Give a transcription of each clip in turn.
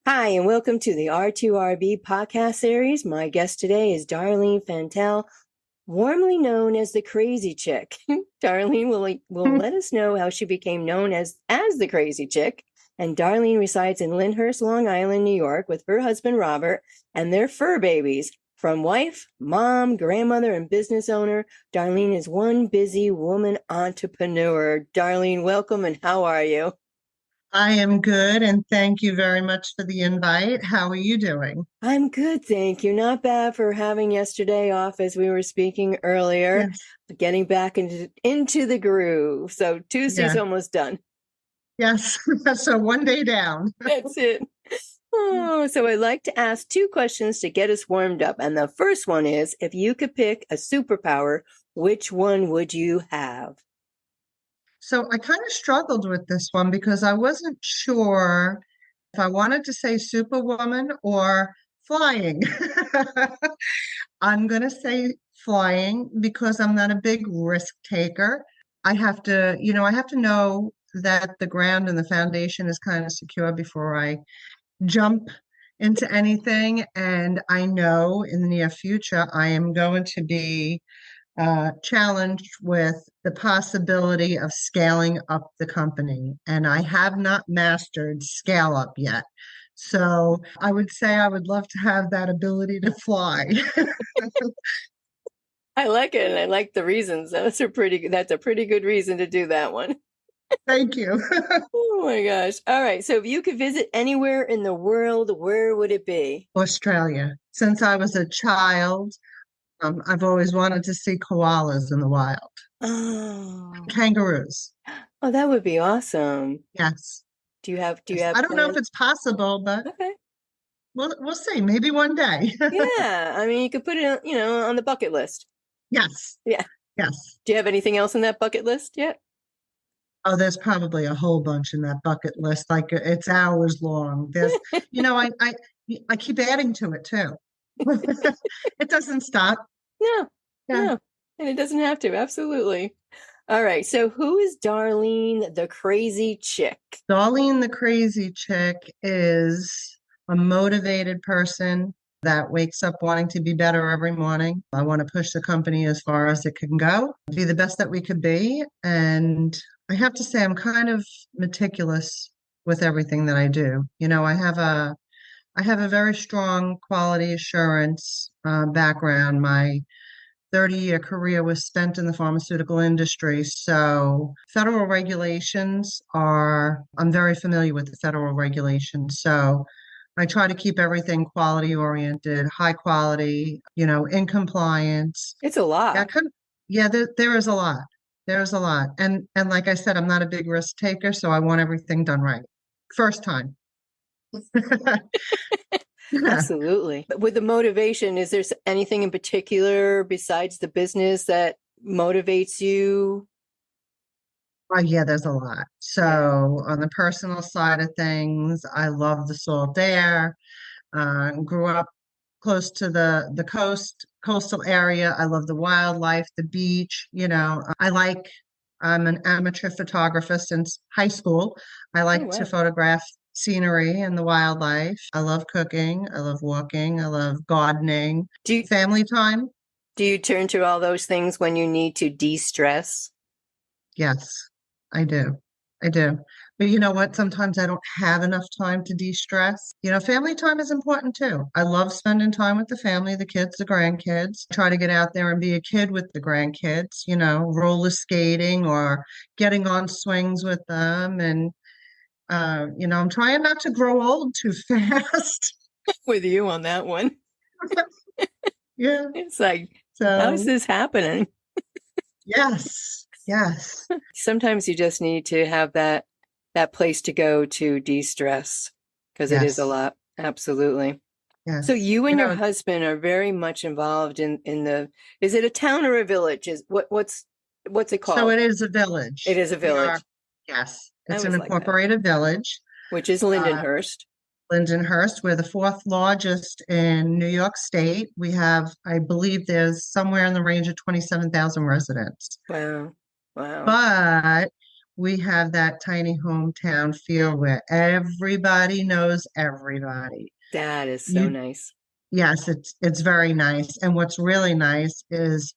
Hi, and welcome to the R2RB podcast series. My guest today is Darlene Fantel, warmly known as the Crazy Chick. Darlene will let us know how she became known as the Crazy Chick. And Darlene resides in Lyndhurst, Long Island, New York, with her husband Robert and their fur babies. From wife, mom, grandmother, and business owner, Darlene is one busy woman entrepreneur. Darlene, welcome, and how are you? I am good, and thank you very much for the invite. How are you doing? I'm good, thank you. Not bad for having yesterday off as we were speaking earlier, Yes, getting back into the groove. So Tuesday's yeah, almost done. yes. So one day down. That's it. Oh, so I'd like to ask two questions to get us warmed up. And the first one is, if you could pick a superpower, which one would you have? So I kind of struggled with this one because I wasn't sure if I wanted to say superwoman or flying. I'm going to say flying because I'm not a big risk taker. I have to know that the ground and the foundation is kind of secure before I jump into anything. And I know in the near future, I am going to be challenged with the possibility of scaling up the company. And I have not mastered scale up yet. So I would say I would love to have that ability to fly. I like it, and I like the reasons. That's a pretty good reason to do that one. Thank you. Oh my gosh. All right. So if you could visit anywhere in the world, where would it be? Australia. Since I was a child, I've always wanted to see koalas in the wild. Oh, Kangaroos. oh, that would be awesome. Yes. Do you Yes. have I don't know if plans? it's possible, but Okay. we'll see. Maybe one day. Yeah. I mean, you could put it, on the bucket list. Yes. Yeah. Yes. Do you have anything else in that bucket list yet? Oh, there's probably a whole bunch in that bucket list. Like it's hours long. You know, I, I, I keep adding to it too. It doesn't stop. No, Yeah. no. And it doesn't have to. Absolutely. All right. So who is Darlene the Crazy Chick? Darlene the crazy chick is a motivated person that wakes up wanting to be better every morning. I want to push the company as far as it can go, be the best that we could be. And I have to say, I'm kind of meticulous with everything that I do. I have a very strong quality assurance background. My 30-year career was spent in the pharmaceutical industry. So I'm very familiar with the federal regulations. So I try to keep everything quality oriented, high quality, in compliance. It's a Yeah, lot. yeah, there is a lot. There's a lot. And like I said, I'm not a big risk taker, so I want everything done right. First time. Yeah. Absolutely. But with the motivation, is there anything in particular besides the business that motivates you? Yeah, there's a lot. So Yeah. on the personal side of things, I love the salt air. Grew up close to the coastal area. I love the wildlife, the beach. I'm an amateur photographer since high school. I Oh, like to wow. photograph scenery and the wildlife. I love cooking. I love walking. I love gardening. Do you, Family time. do you turn to all those things when you need to de-stress? Yes, I do. I do. But you know what? Sometimes I don't have enough time to de-stress. Family time is important too. I love spending time with the family, the kids, the grandkids. Try to get out there and be a kid with the grandkids, roller skating or getting on swings with them. And, I'm trying not to grow old too fast. With you on that one. Yeah. It's like, how is So, this happening? yes, yes, Sometimes you just need to have that place to go to de-stress because it is a yes, lot. Absolutely. So yes. you and your husband are very much involved in the, is it a town or a village? What's it So called? it is a It village. is a We are, village. yes, I it's an always like that. incorporated village. Which is Uh, Lindenhurst. Lindenhurst, we're the fourth largest in New York State. I believe there's somewhere in the range of 27,000 residents. Wow. Wow. But we have that tiny hometown feel where everybody knows everybody. That is so You, nice. yes, it's very nice. And what's really nice is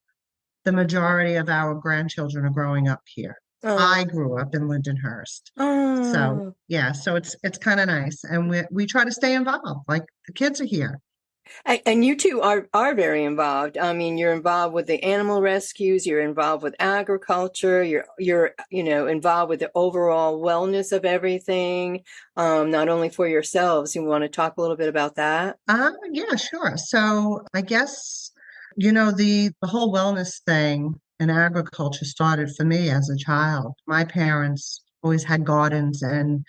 the majority of our grandchildren are growing up here. I Oh, grew up in Lindenhurst. So oh. yeah, so it's kind of nice. And we try to stay involved. Like the kids are here. And you two are very involved. I mean, you're involved with the animal rescues, you're involved with agriculture, you're involved with the overall wellness of everything, not only for yourselves. You want to talk a little bit about that? Yeah, sure. So I guess, the whole wellness thing in agriculture started for me as a child. My parents always had gardens and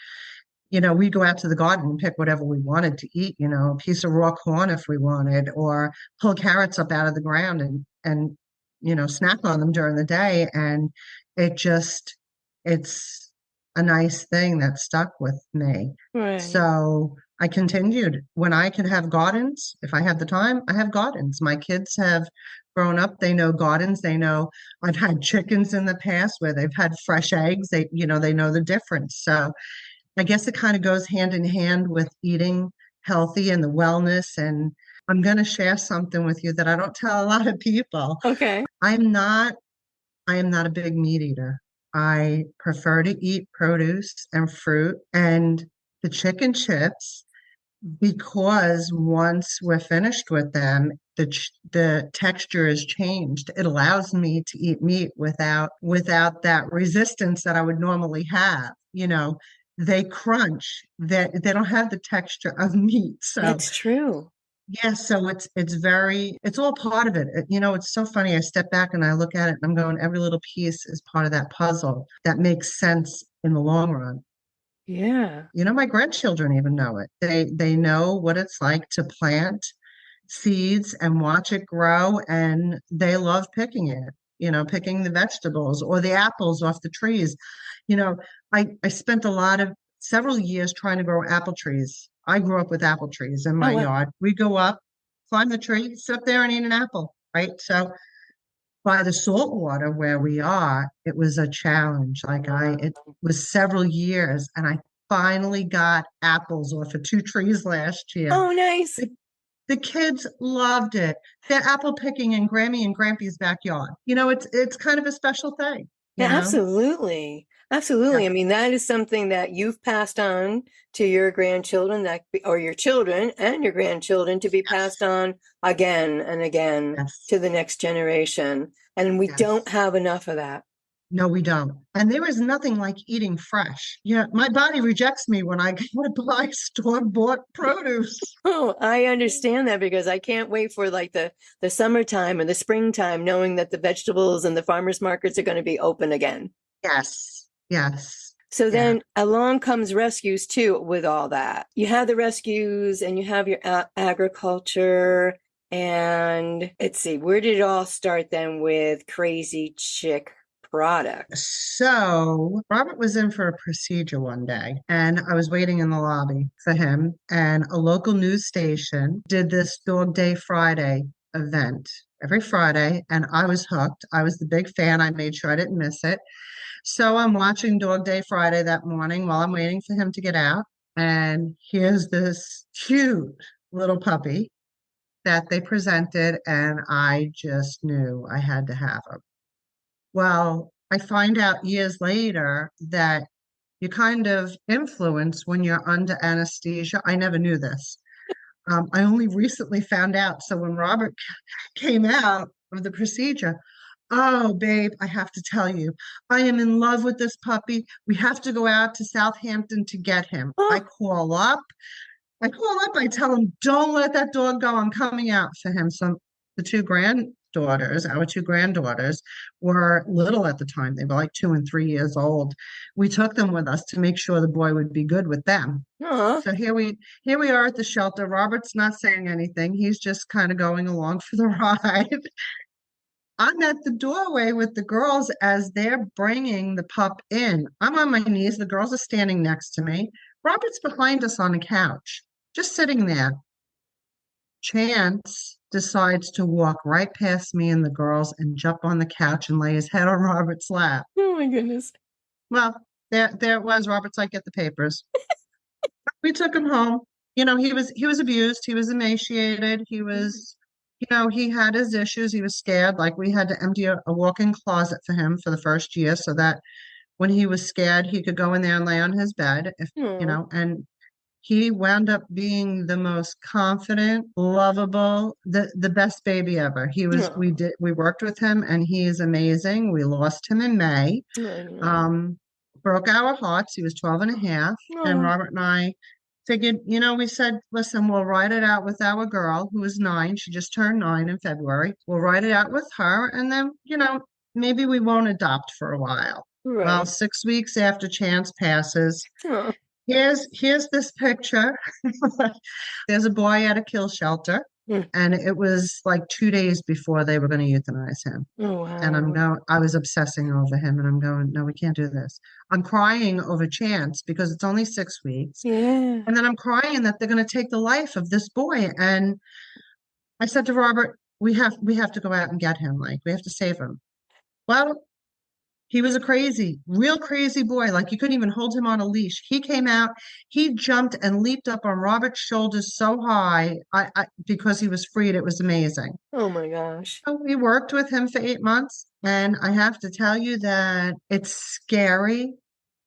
we'd go out to the garden and pick whatever we wanted to eat, a piece of raw corn if we wanted, or pull carrots up out of the ground and snack on them during the day. And it just, it's a nice thing that stuck with me. Right. So I continued. When I could have gardens, if I have the time, I have gardens. My kids have grown up, they know gardens, they know I've had chickens in the past where they've had fresh eggs. They know the difference. So I guess it kind of goes hand in hand with eating healthy and the wellness. And I'm going to share something with you that I don't tell a lot of people. Okay. I'm not, I am not a big meat eater. I prefer to eat produce and fruit and the chicken chips because once we're finished with them, the texture is changed. It allows me to eat meat without that resistance that I would normally have. They crunch. They don't have the texture of meat. So That's true. yeah, so it's all part of it. It's so funny. I step back and I look at it and I'm going, every little piece is part of that puzzle that makes sense in the long run. Yeah. My grandchildren even know it. They know what it's like to plant seeds and watch it grow, and they love picking it, picking the vegetables or the apples off the trees. You know, I spent several years trying to grow apple trees. I grew up with apple trees in Oh, my wow. yard. We go up, climb the tree, sit up there and eat an apple, right? So by the salt water where we are, it was a challenge. It was several years, and I finally got apples off of two trees last year. Oh, nice. The, the kids loved it. They're apple picking in Grammy and Grampy's backyard. It's kind of a special thing, Yeah, you know? absolutely. Absolutely. Yeah. I mean, that is something that you've passed on to your grandchildren or your children and your grandchildren to be passed Yes. on again and again Yes. to the next generation. And we don't Yes. have enough of that. No, we don't. And there is nothing like eating fresh. Yeah, my body rejects me when I go to buy store-bought produce. Oh, I understand that because I can't wait for like the summertime or the springtime, knowing that the vegetables and the farmers markets are going to be open again. Yes. Yes. So Yeah. then along comes rescues too with all that. You have the rescues and you have your agriculture. And let's see, where did it all start then with Crazy Chick product? So Robert was in for a procedure one day, and I was waiting in the lobby for him. And a local news station did this Dog Day Friday event every Friday, and I was hooked. I was the big fan. I made sure I didn't miss it. So I'm watching Dog Day Friday that morning while I'm waiting for him to get out. And here's this cute little puppy that they presented, and I just knew I had to have him. Well, I find out years later that you kind of influence when you're under anesthesia. I never knew this. I only recently found out. So when Robert came out of the procedure, oh, babe, I have to tell you, I am in love with this puppy. We have to go out to Southampton to get him. Oh, I tell him, don't let that dog go. I'm coming out for him. So our two granddaughters, were little at the time. They were like 2 and 3 years old. We took them with us to make sure the boy would be good with them. aw. So here we are at the shelter. Robert's not saying anything. He's just kind of going along for the ride. I'm at the doorway with the girls as they're bringing the pup in. I'm on my knees. The girls are standing next to me. Robert's behind us on the couch, just sitting there. Chance decides to walk right past me and the girls and jump on the couch and lay his head on Robert's lap. Oh my goodness. Well, there it was. Robert's like, get the papers. We took him home. He was abused. He was emaciated. He had his issues. He was scared. Like we had to empty a walk-in closet for him for the first year so that when he was scared, he could go in there and lay on his bed. Oh, And he wound up being the most confident, lovable, the best baby ever. oh, We worked with him and he is amazing. We lost him in May. I know. Um, Broke our hearts. He was 12 and a half. And Oh, Robert and I figured, we said, listen, we'll write it out with our girl who is 9. She just turned 9 in February. We'll write it out with her. And then, maybe we won't adopt for a while. Well, right. 6 weeks after Chance passes, Oh, here's this picture. There's a boy at a kill shelter. mm, And it was like 2 days before they were going to euthanize him. oh, And wow. I was obsessing over him and I'm going, no, we can't do this. I'm crying over Chance because it's only 6 weeks. Yeah. And then I'm crying that they're going to take the life of this boy. And I said to Robert, we have to go out and get him. Like, we have to save him. Well, he was a real crazy boy. Like, you couldn't even hold him on a leash. He came out, he jumped and leaped up on Robert's shoulders so high because he was freed. It was amazing. Oh my gosh. So we worked with him for 8 months, and I have to tell you that it's scary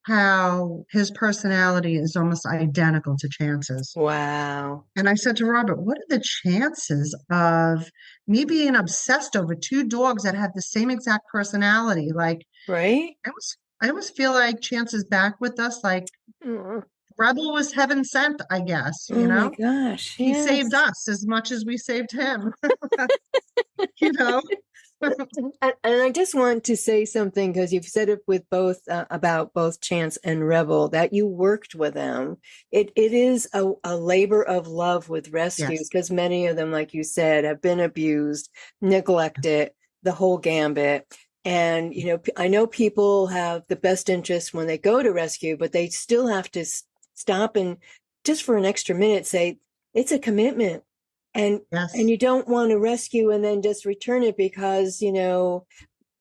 how his personality is almost identical to Chance's. Wow. And I said to Robert, what are the chances of me being obsessed over two dogs that have the same exact personality? Like, Right? I almost feel like Chance is back with us. Like, Oh, Rebel was heaven sent, I guess, oh my gosh. He saved Yes. us as much as we saved him, you know? And I just want to say something because you've said it with both about both Chance and Rebel that you worked with them. It is a labor of love with rescues Yes. because many of them, like you said, have been abused, neglected, the whole gambit. And I know people have the best interest when they go to rescue, but they still have to stop and just for an extra minute say it's a commitment and Yes. you don't want to rescue and then just return it because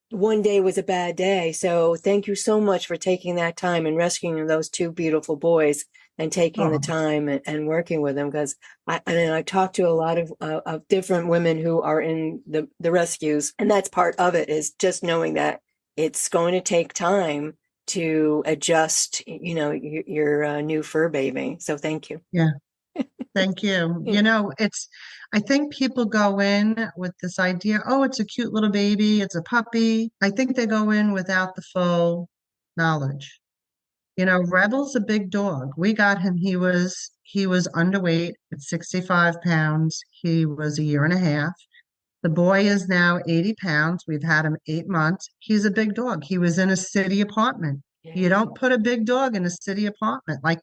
one day was a bad day. So thank you so much for taking that time and rescuing those two beautiful boys and taking the Oh, time and working with them because I talked to a lot of different women who are in the rescues, and that's part of it is just knowing that it's going to take time to adjust your new fur baby. So thank you. yeah. Thank you. Yeah. I think people go in with this idea, oh, it's a cute little baby, it's a puppy. I think they go in without the full knowledge. Rebel's a big dog. We got him. He was underweight at 65 pounds. He was a year and a half. The boy is now 80 pounds. We've had him 8 months. He's a big dog. He was in a city apartment. You Yeah. don't put a big dog in a city apartment. Like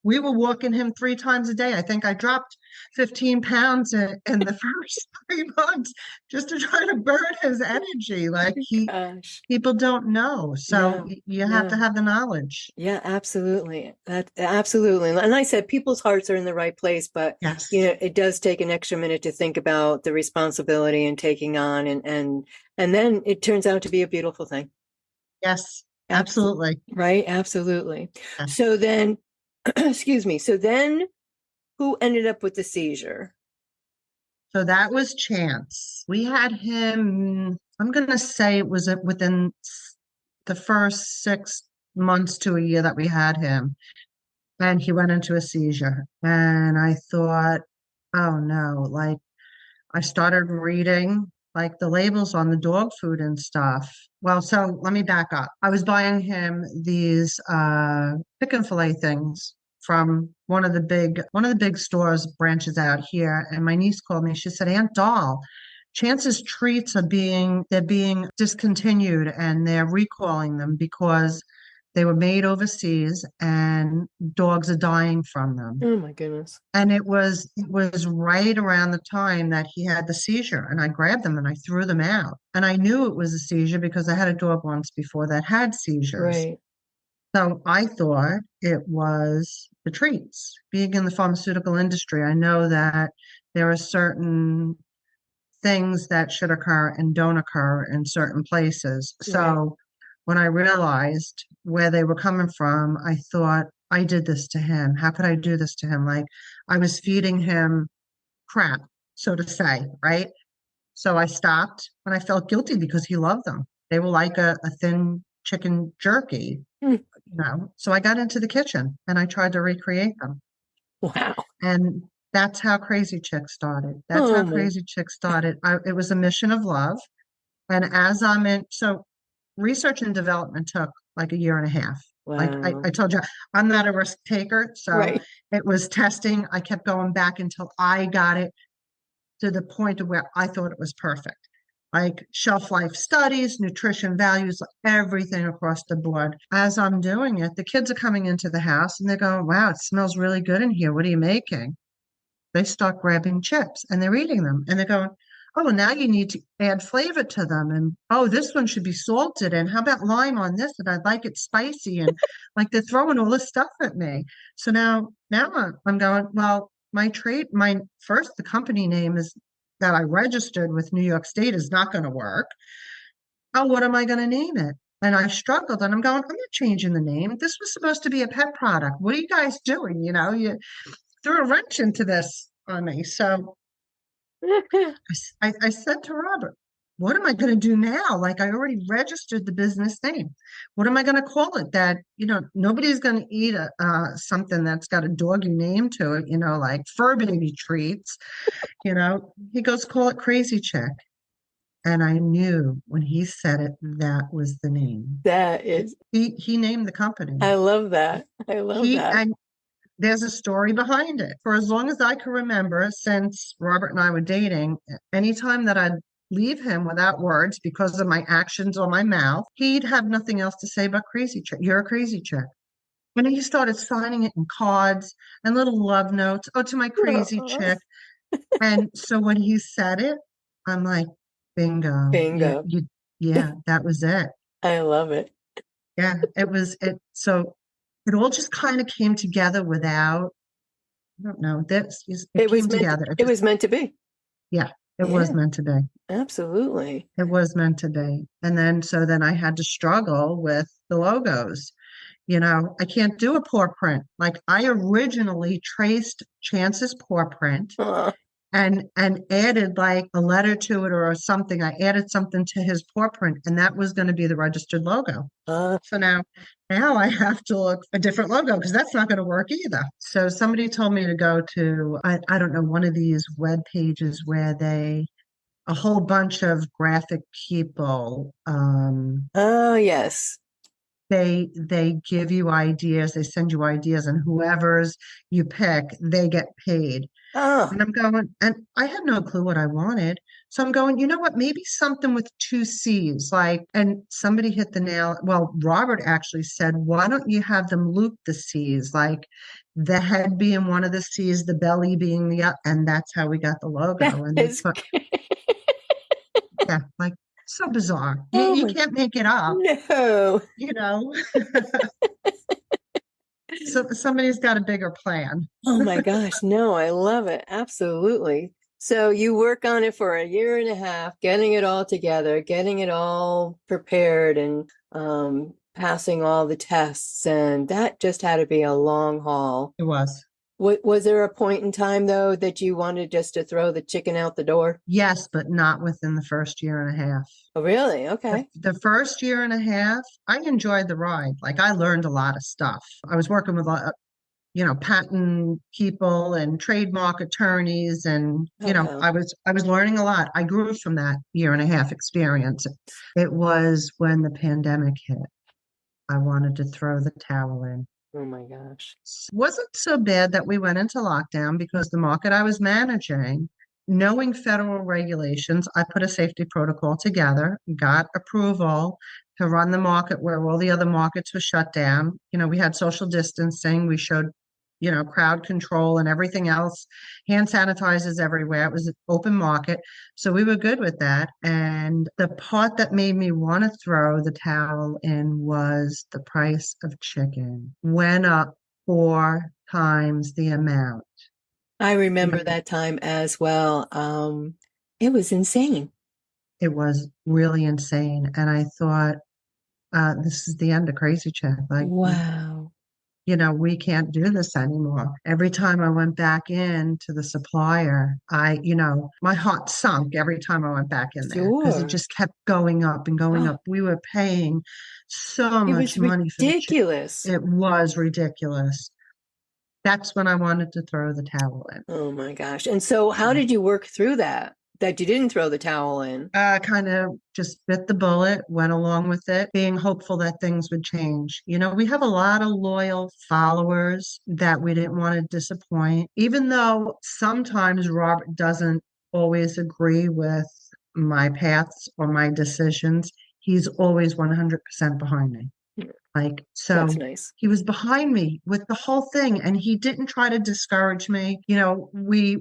we were walking him 3 times a day. I think I dropped 15 pounds in the first 3 months just to try to burn his energy. Like Gosh. people don't know. So No, you have to no. have the knowledge. Yeah, absolutely. That absolutely. And I said people's hearts are in the right place, but Yes. it does take an extra minute to think about the responsibility and taking on and then it turns out to be a beautiful thing. Yes. Absolutely. Absolutely. Right? Absolutely. Yes. So then, excuse me. So then who ended up with the seizure? So that was Chance. We had him, I'm going to say it was within the first 6 months to a year that we had him. And he went into a seizure. And I thought, oh no, like I started reading like the labels on the dog food and stuff. Well, so let me back up. I was buying him these chicken fillet things from one of the big stores branches out here. And my niece called me. She said, Aunt Doll, Chance's treats they're being discontinued and they're recalling them because they were made overseas and dogs are dying from them. Oh my goodness. And it was right around the time that he had the seizure. And I grabbed them and I threw them out. And I knew it was a seizure because I had a dog once before that had seizures. Right. So I thought it was the treats. Being in the pharmaceutical industry, I know that there are certain things that should occur and don't occur in certain places. Right. So when I realized where they were coming from, I thought, I did this to him. How could I do this to him? Like I was feeding him crap, so to say, right? So I stopped and I felt guilty because he loved them. They were like a thin chicken jerky, Hmm. So I got into the kitchen and I tried to recreate them. Wow. And that's how Crazy Chick started. That's how Oh my. Crazy Chick started. It was a mission of love. And so research and development took like a year and a half. Like I Wow. told you, I'm not a risk taker. So Right. it was testing. I kept going back until I got it to the point of where I thought it was perfect. Like shelf life studies, nutrition values, everything across the board. As I'm doing it, the kids are coming into the house and they're going, wow, it smells really good in here. What are you making? They start grabbing chips and they're eating them and they're going, oh, well, now you need to add flavor to them. And oh, this one should be salted. And how about lime on this? And I'd like it spicy. And like they're throwing all this stuff at me. So now I'm going, well, the company name is that I registered with New York State is not going to work. Oh, what am I going to name it? And I struggled and I'm going, I'm not changing the name. This was supposed to be a pet product. What are you guys doing? You threw a wrench into this on me. So I said to Robert, what am I going to do now? Like I already registered the business name. What am I going to call it? That, nobody's going to eat something that's got a doggy name to it, like fur baby treats. He goes, call it Crazy Chick. And I knew when he said it, that was the name. That is, He named the company. I love that. I love He that. and there's a story behind it. For as long as I can remember, since Robert and I were dating, anytime that I'd leave him without words because of my actions or my mouth, he'd have nothing else to say but crazy chick. You're a crazy chick. And he started signing it in cards and little love notes. Oh, to my crazy Oh, chick. And so when he said it, I'm like, bingo. bingo. Yeah, that was it. I love it. Yeah, it was it. So it all just kind of came together without, I don't know, it It was came meant to, together. it was meant to be. Yeah, it was Yeah, meant to be. absolutely. It was meant to be. And then I had to struggle with the logos. I can't do a paw print. Like I originally traced Chance's paw print Uh, and added like a letter to it or something. I added something to his paw print, and that was going to be the registered logo. uh, So now I have to look a different logo because that's not going to work either. So somebody told me to go to I don't know, one of these web pages where a whole bunch of graphic people oh, yes. they give you ideas, they send you ideas, and whoever's you pick, they get paid. Oh, And I'm going, and I had no clue what I wanted. So I'm going, you know what? Maybe something with two C's, like, and somebody hit the nail. Well, Robert actually said, why don't you have them loop the C's, like the head being one of the C's, the belly being the up, and that's how we got the that logo. And they is, put, yeah, like so bizarre. You, oh you my, can't make it up, no. you know. So somebody's got a bigger plan. Oh my gosh, no, I love it. Absolutely. So you work on it for a year and a half, getting it all together, getting it all prepared and passing all the tests. And that just had to be a long haul. It was. Was there a point in time though that you wanted just to throw the chicken out the door? Yes, but not within the first year and a half. Oh, really? The, Okay. the first year and a half, I enjoyed the ride. Like I learned a lot of stuff. I was working with, patent people and trademark attorneys, and Oh, wow. I was learning a lot. I grew from that year and a half experience. It was when the pandemic hit. I wanted to throw the towel in. Oh my gosh. Wasn't so bad that we went into lockdown because the market I was managing, knowing federal regulations, I put a safety protocol together, got approval to run the market where all the other markets were shut down. We had social distancing, we showed, crowd control and everything else, hand sanitizers everywhere. It was an open market. So we were good with that. And the part that made me want to throw the towel in was the price of chicken went up 4 times the amount. I You know, remember that time as well. It was insane. it was really insane. And I thought, this is the end of Crazy Chick. Like, Wow. we can't do this anymore. Every time I went back in to the supplier, my heart sunk every time I went back in there because it Sure. just kept going up and going up. We were paying so It much was money for the chick. ridiculous. It was ridiculous. That's when I wanted to throw the towel in. Oh my gosh. And so how Yeah. did you work through that? That you didn't throw the towel in? Kind of just bit the bullet, went along with it, being hopeful that things would change. We have a lot of loyal followers that we didn't want to disappoint, even though sometimes Robert doesn't always agree with my paths or my decisions. He's always 100% behind me. Like, That's so nice. he was behind me with the whole thing and he didn't try to discourage me. We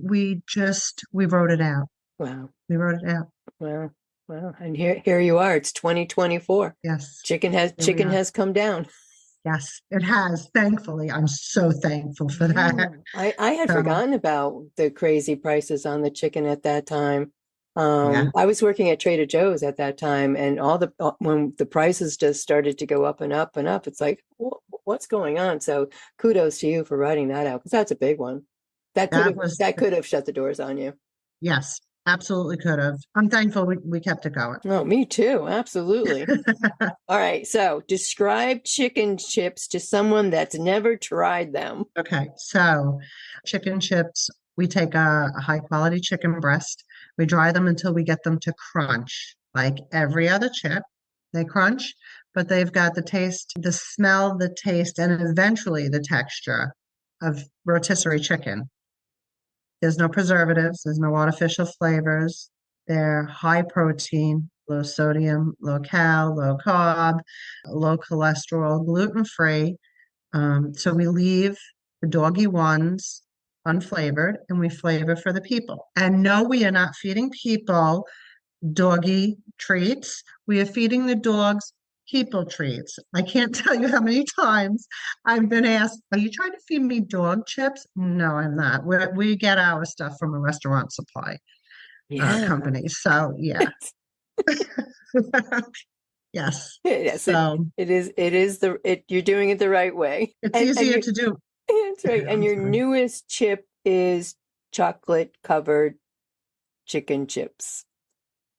wrote it out. Wow. We wrote it out. Wow. Wow. And here you are. It's 2024. Yes. Here we Chicken are. has come down. Yes, it has. Thankfully, I'm so thankful for Yeah. that. I had So, forgotten about the crazy prices on the chicken at that time. yeah, I was working at Trader Joe's at that time, and when the prices just started to go up and up and up, it's like, what's going on? So kudos to you for writing that out because that's a big one. that was, That could have shut the doors on you. yes, absolutely could have. I'm thankful we kept it going. Oh, me too. Absolutely. All right. So describe chicken chips to someone that's never tried them. Okay, so chicken chips, we take a high quality chicken breast. We dry them until we get them to crunch, like every other chip. They crunch, but they've got the taste, the smell, the taste, and eventually the texture of rotisserie chicken. There's no preservatives, there's no artificial flavors. They're high protein, low sodium, low cal, low carb, low cholesterol, gluten free. So we leave the doggy ones unflavored and we flavor for the people. And no, we are not feeding people doggy treats. We are feeding the dogs people treats. I can't tell you how many times I've been asked, are you trying to feed me dog chips? No, I'm not. We get our stuff from a restaurant supply Yeah. company. So, yeah. Yes. Yes, So you're doing it the right way. it's And easier you to do. that's right. And I'm your sorry. newest chip is chocolate covered chicken chips.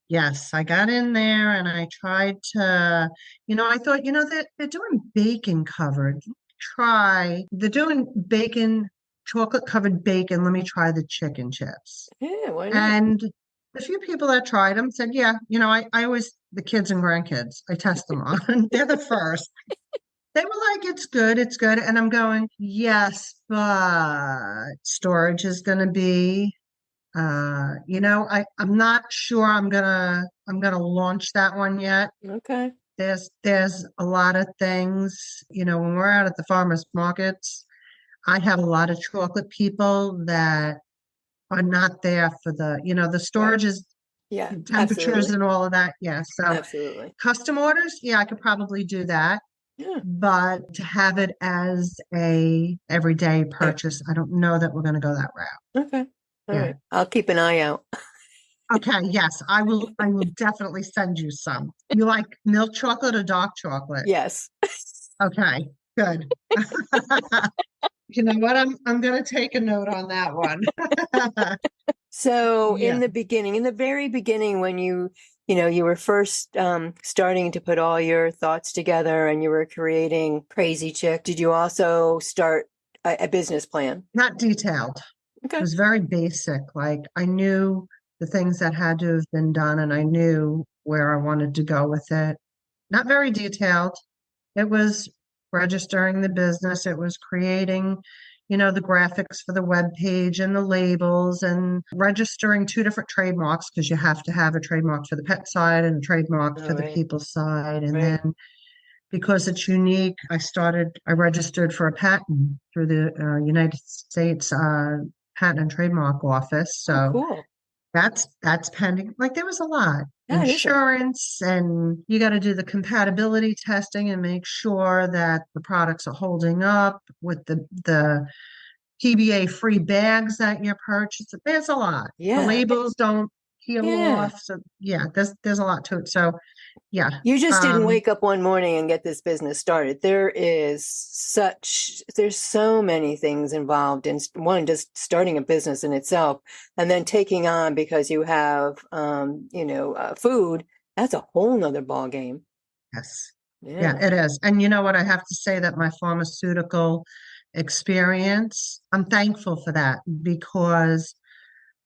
Yes, I got in there and I tried to, I thought, they're doing bacon covered. They're doing bacon, chocolate covered bacon. Let me try the chicken chips. Yeah, why not? And the few people that tried them said, yeah, I always, the kids and grandkids, I test them on. They're the first. They were like, it's good, it's good. And I'm going, yes, but storage is going to be I'm not sure I'm gonna launch that one yet. Okay. There's a lot of things, when we're out at the farmers markets, I have a lot of chocolate people that are not there for the Right. storage is Yeah, temperatures absolutely. and all of that. Yeah. So Absolutely. custom orders, yeah, I could probably do that. Yeah. But to have it as a everyday Eh, purchase, I don't know that we're gonna go that route. Okay. All Yeah. right. I'll keep an eye out. Okay, yes, I will definitely send you some. You like milk chocolate or dark chocolate? Yes. Okay, good. You know what? I'm gonna take a note on that one. So Yeah. in the very beginning, when you were first starting to put all your thoughts together and you were creating Crazy Chick, did you also start a business plan? Not detailed. It Okay. was very basic. Like I knew the things that had to have been done and I knew where I wanted to go with it. Not very detailed. It was registering the business. It was creating, the graphics for the web page and the labels and registering two different trademarks because you have to have a trademark for the pet side and a trademark All for the right. people side. And Right. then because it's unique, I registered for a patent through the United States Patent and Trademark Office. Oh, So cool. that's pending. Like there was a lot. That is a Insurance, and you got to do the compatibility testing and make sure that the products are holding up with the PBA free bags that you purchase. There's a lot. The yeah. labels don't heel Yeah. off. So yeah, there's a lot to it. So yeah. You just didn't Um, wake up one morning and get this business started. There's so many things involved in one, just starting a business in itself, and then taking on because you have, food. That's a whole nother ball game. yes. Yeah, Yeah. it is. And you know what? I have to say that my pharmaceutical experience, I'm thankful for that because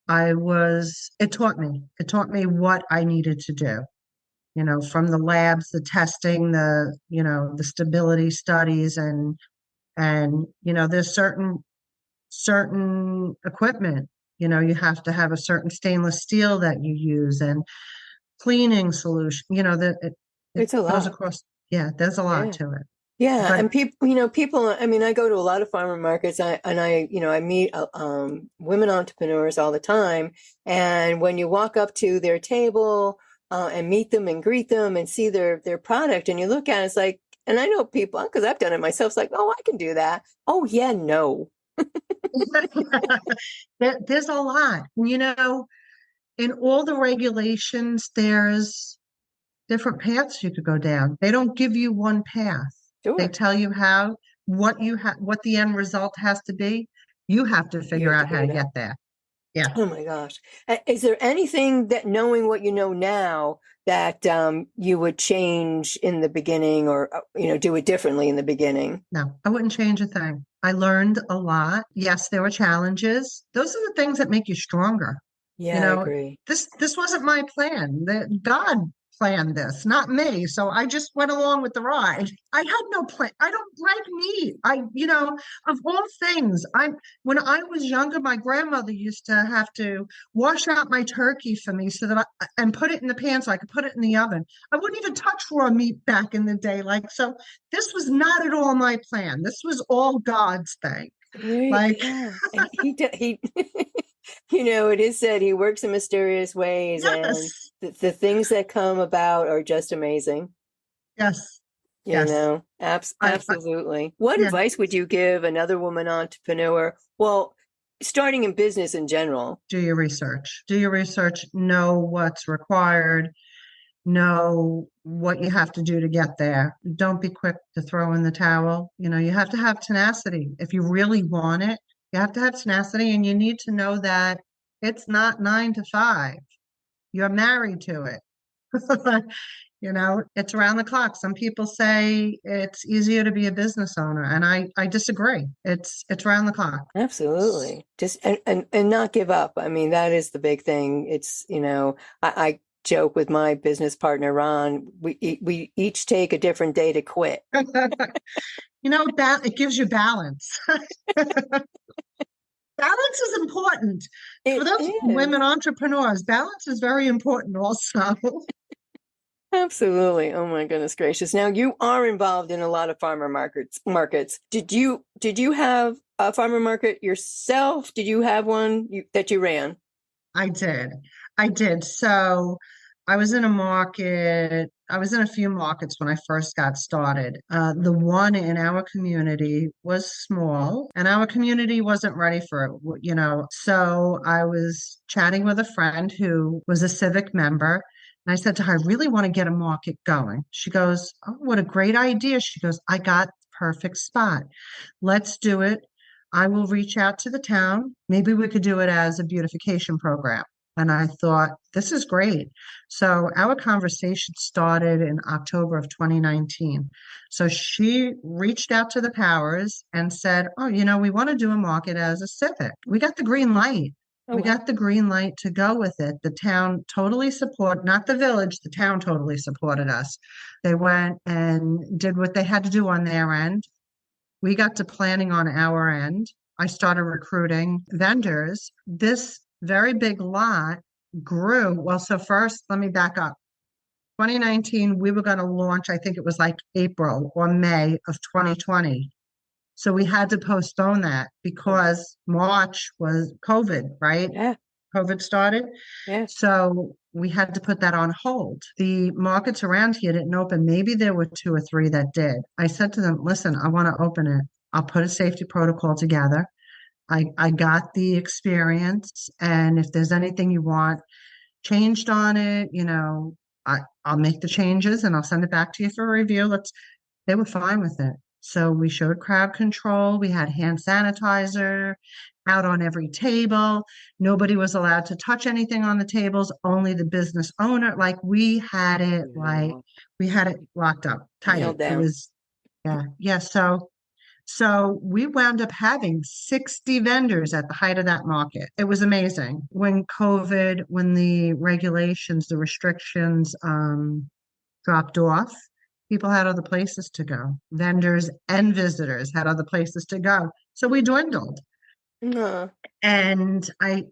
it taught me what I needed to do, from the labs, the testing, the stability studies and there's certain equipment, you have to have a certain stainless steel that you use and cleaning solution, that it It's a goes lot. across. Yeah, there's a lot Yeah. to it. Yeah, But and people, I mean, I go to a lot of farmer markets I meet women entrepreneurs all the time. And when you walk up to their table and meet them and greet them and see their product and you look at it, it's like, and I know people, because I've done it myself, it's like, oh, I can do that. Oh, yeah, no. there's a lot, in all the regulations, there's different paths you could go down. They don't give you one path. They Sure. tell you what the end result has to be. You have to You figure have to out how figure to it get out. there. Yeah. Oh my gosh. Is there anything that knowing what you know now that you would change in the beginning or, do it differently in the beginning? No, I wouldn't change a thing. I learned a lot. Yes, there were challenges. Those are the things that make you stronger. You Yeah, I know, agree. this wasn't my plan. God planned this, not me. So I just went along with the ride. I had no plan. I don't like meat. Of all things, when I was younger, my grandmother used to have to wash out my turkey for me and put it in the pan so I could put it in the oven. I wouldn't even touch raw meat back in the day. So this was not at all my plan. This was all God's thing. Like, Yeah, and he it is said he works in mysterious ways, and yes, the things that come about are just amazing. yes, yes. I Absolutely. What yeah. advice would you give another woman entrepreneur? Well, starting in business in general. Do your research. Do your research. Know what's required. Know what you have to do to get there. Don't be quick to throw in the towel. You have to have tenacity. If you really want it, you have to have tenacity, and you need to know that it's not 9 to 5. You're married to it. It's around the clock. Some people say it's easier to be a business owner, and I disagree. It's around the clock. Absolutely. Just and not give up. I mean, that is the big thing. It's, I joke with my business partner Ron, we each take a different day to quit. It gives you balance. Balance is important for It those is. women entrepreneurs. Balance is very important also. Absolutely. Oh my goodness gracious. Now you are involved in a lot of farmer markets. Did you have a farmer market yourself? Did you have one that you ran? I did. I did. So I was in a market. I was in a few markets when I first got started. The one in our community was small, and our community wasn't ready for it. So I was chatting with a friend who was a civic member. And I said to her, I really want to get a market going. She goes, oh, what a great idea. She goes, I got the perfect spot. Let's do it. I will reach out to the town. Maybe we could do it as a beautification program. And I thought, this is great. So our conversation started in October of 2019. So she reached out to the powers and said, oh, we want to do a market as a civic. We got the green light. Oh We wow. got the green light to go with it. The town totally not the village, the town totally supported us. They went and did what they had to do on their end. We got to planning on our end. I started recruiting vendors. This very big lot grew. Well, so first, let me back up. 2019, we were going to launch, I think it was like April or May of 2020. So we had to postpone that because March was COVID, right? Yeah. COVID started. Yeah. So we had to put that on hold. The markets around here didn't open. Maybe there were two or three that did. I said to them, listen, I want to open it. I'll put a safety protocol together. I got the experience. And if there's anything you want, changed on it, I'll make the changes and I'll send it back to you for a review. They were fine with it. So we showed crowd control. We had hand sanitizer out on every table. Nobody was allowed to touch anything on the tables, only the business owner. Yeah. We had it locked up tight. Nailed It down. was, yeah, yeah. So we wound up having 60 vendors at the height of that market. It was amazing. When the regulations, the restrictions, dropped off, people had other places to go. Vendors and visitors had other places to go. So we dwindled. Uh, And I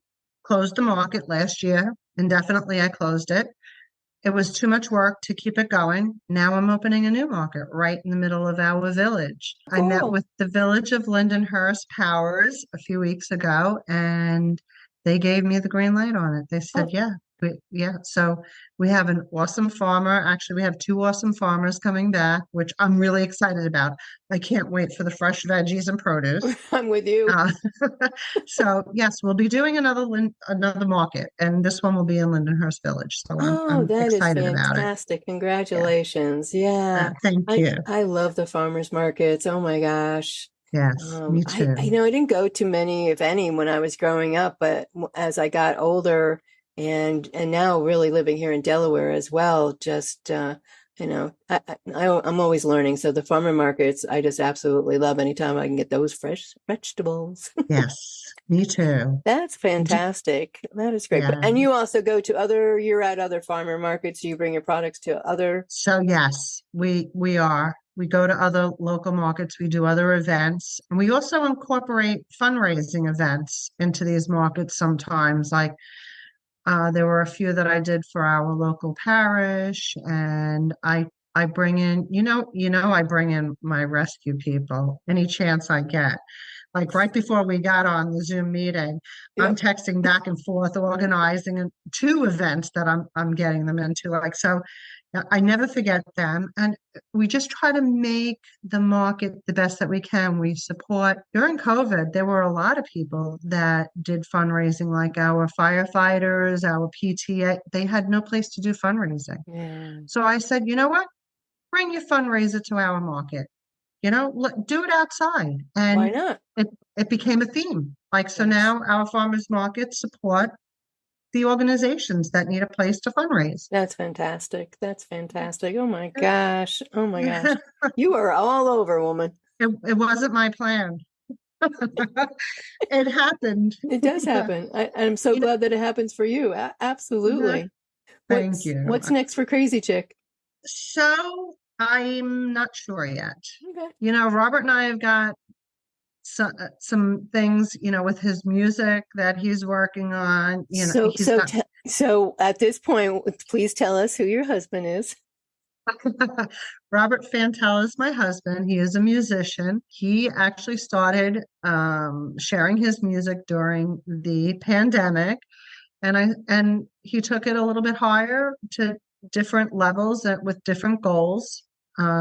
closed the market last year. Indefinitely, I closed it. It was too much work to keep it going. Now I'm opening a new market right in the middle of our village. I met cool. with the village of Lindenhurst Powers a few weeks ago, and they gave me the green light on it. They said, Oh, yeah, yeah. So we have an awesome farmer. Actually, we have two awesome farmers coming back, which I'm really excited about. I can't wait for the fresh veggies and produce. I'm with you. Uh, so yes, we'll be doing another market, and this one will be in Lindenhurst Village. So Oh, I'm that is excited about it. fantastic. Yeah. Congratulations. Yeah. Thank I you. I love the farmers markets. Oh my gosh. Yes, me I too. I didn't go to many, if any, when I was growing up, but as I got older and now really living here in Delaware as well, just I'm always learning. So the farmer markets, I just absolutely love anytime I can get those fresh vegetables. Yes, me too. That's Do- fantastic. That is great. But yeah. and you also you're at other farmer markets. You bring your products to other. So yes, we are. We go to other local markets. We do other events, and we also incorporate fundraising events into these markets sometimes. Like there were a few that I did for our local parish, and I bring in, I bring in my rescue people any chance I get. Like right before we got on the Zoom meeting, I'm Yep. texting back and forth, organizing two events that I'm getting them into. Like so, I never forget them, and we just try to make the market the best that we can. We support during COVID. There were a lot of people that did fundraising, like our firefighters, our PTA. They had no place to do fundraising, Yeah. so I said, you know what? Bring your fundraiser to our market. Do it outside. Why And not? it, it became a theme. Like, so That's now our farmers markets support the organizations that need a place to fundraise. that's fantastic. That's fantastic. Oh my gosh. Oh my gosh. You are all over, woman. It wasn't my plan. It happened. It does happen. I'm so You know, glad that it happens for you. Absolutely. thank What's you. what's next for Crazy Chick? So I'm not sure yet. Okay. Robert and I have got some things, with his music that he's working on. So He's so got te- so at this point, please tell us who your husband is. Robert Fantel is my husband. He is a musician. He actually started sharing his music during the pandemic, and he took it a little bit higher to different levels with different goals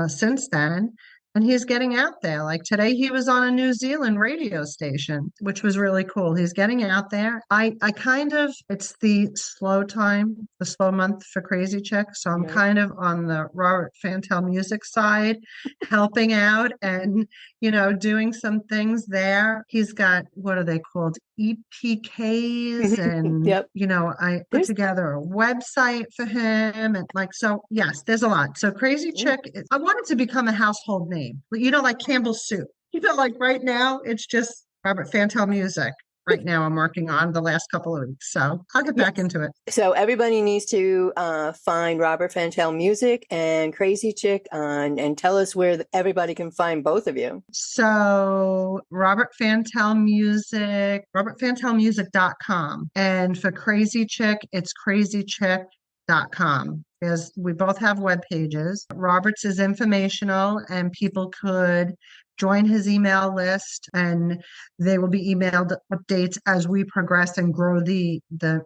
since then. And he's getting out there. Like today, he was on a New Zealand radio station, which was really cool. He's getting out there. It's the slow time, the slow month for Crazy Chick. So I'm Right. kind of on the Robert Fantel music side, helping out and, doing some things there. He's got, what are they called? EPKs. And, Yep. I put There's together a website for him. And like, so yes, there's a lot. So Crazy yeah. Chick, I wanted to become a household name, like Campbell's Soup. Like right now, it's just Robert Fantel music. Right now, I'm working on the last couple of weeks. So I'll get back Yes. into it. So everybody needs to find Robert Fantel Music and Crazy Chick and tell us where everybody can find both of you. So Robert Fantel Music, robertfantelmusic.com. And for Crazy Chick, it's crazychick.com. Because we both have web pages. Robert's is informational, and people could join his email list, and they will be emailed updates as we progress and grow the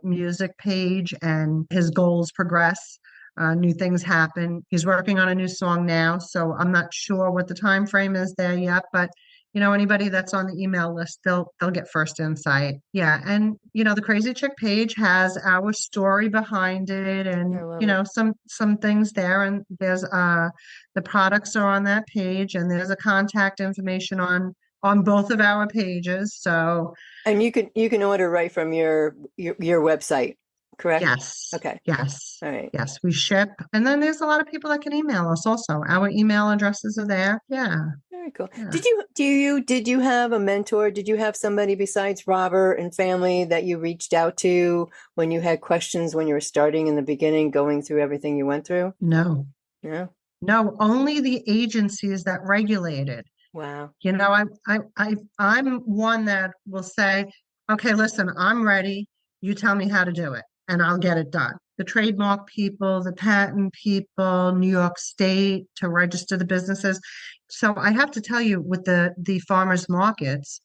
music page and his goals progress. New things happen. He's working on a new song now, so I'm not sure what the time frame is there yet, but Anybody that's on the email list, they'll get first insight. Yeah. And the Crazy Chick page has our story behind it I and love it. some things there. And there's the products are on that page and there's a contact information on both of our pages. So And you can order right from your website, correct? yes, Okay. yes, All right. yes, we ship. And then there's a lot of people that can email us also. Our email addresses are there. Yeah, Very cool. yeah. Did you have a mentor? Did you have somebody besides Robert and family that you reached out to when you had questions when you were starting in the beginning, going through everything you went through? No, Yeah. no, only the agencies that regulated. Wow. I'm one that will say, okay, listen, I'm ready. You tell me how to do it, and I'll get it done. The trademark people, the patent people, New York State to register the businesses. So I have to tell you, with the farmers markets,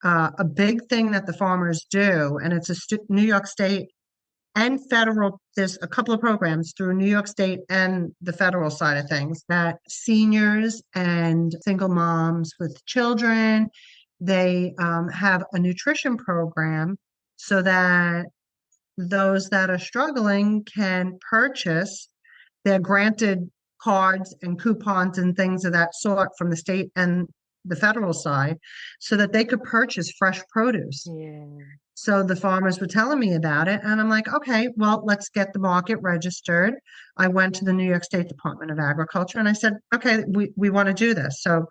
a big thing that the farmers do, and it's New York State and federal, there's a couple of programs through New York State and the federal side of things that seniors and single moms with children, they have a nutrition program so that those that are struggling can purchase. They're granted cards and coupons and things of that sort from the state and the federal side so that they could purchase fresh produce. Yeah. So the farmers were telling me about it, and I'm like, okay, well, let's get the market registered. I went to the New York State Department of Agriculture and I said, okay, we want to do this. So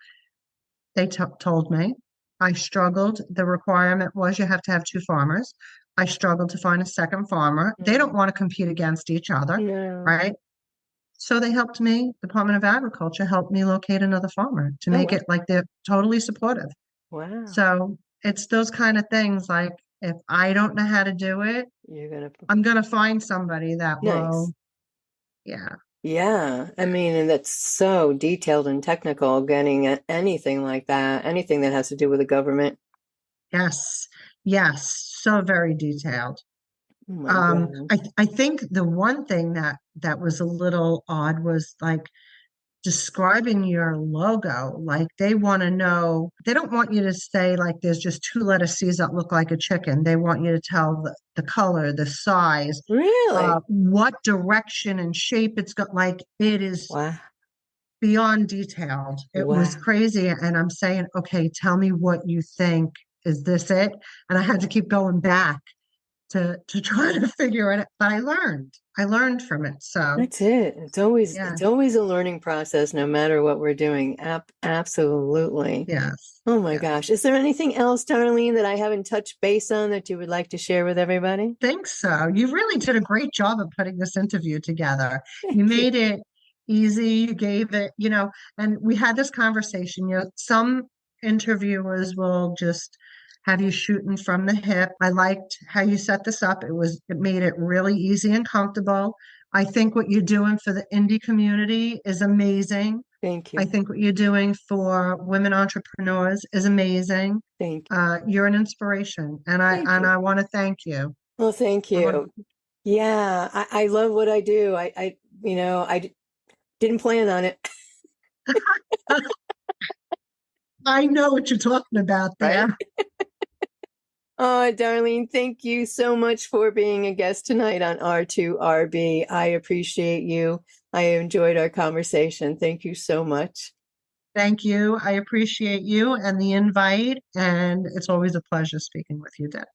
they told me. I struggled. The requirement was you have to have two farmers. I struggled to find a second farmer. They don't Mm. want to compete against each other, No. right? So they helped me, Department of Agriculture helped me locate another farmer to Oh, make wow. it like they're totally supportive. Wow. So it's those kind of things like if I don't know how to do it, You're gonna I'm gonna find somebody that nice. will, yeah, Yeah, I mean, and that's so detailed and technical, getting at anything like that, anything that has to do with the government. yes, yes, so very detailed. Oh my gosh. I think the one thing that was a little odd was like describing your logo. Like they want to know, they don't want you to say like there's just two letter C's that look like a chicken. They want you to tell the color, the size, Really? what direction and shape it's got. Like it is Wow. beyond detailed. It was Wow. crazy. And I'm saying, okay, tell me what you think. Is this it? And I had to keep going back to try to figure it out. But I learned. I learned from it. So That's it. It's always yeah, it's always a learning process, no matter what we're doing. Absolutely. yes. Oh my Yes. gosh. Is there anything else, Darlene, that I haven't touched base on that you would like to share with everybody? Think so. You really did a great job of putting this interview together. You Thank you. made it easy. You gave it, and we had this conversation. Some interviewers will just have you shooting from the hip. I liked how you set this up. It made it really easy and comfortable. I think what you're doing for the indie community is amazing. Thank I you. think what you're doing for women entrepreneurs is amazing. Thank you. You're an inspiration, and I Thank and you. I want to thank you. Well, thank I want you. Yeah, I love what I do. Didn't plan on it, I know what you're talking about right? there. Oh, Darlene, thank you so much for being a guest tonight on R2RB. I appreciate you. I enjoyed our conversation. Thank you so much. Thank you. I appreciate you and the invite, and it's always a pleasure speaking with you, Deb.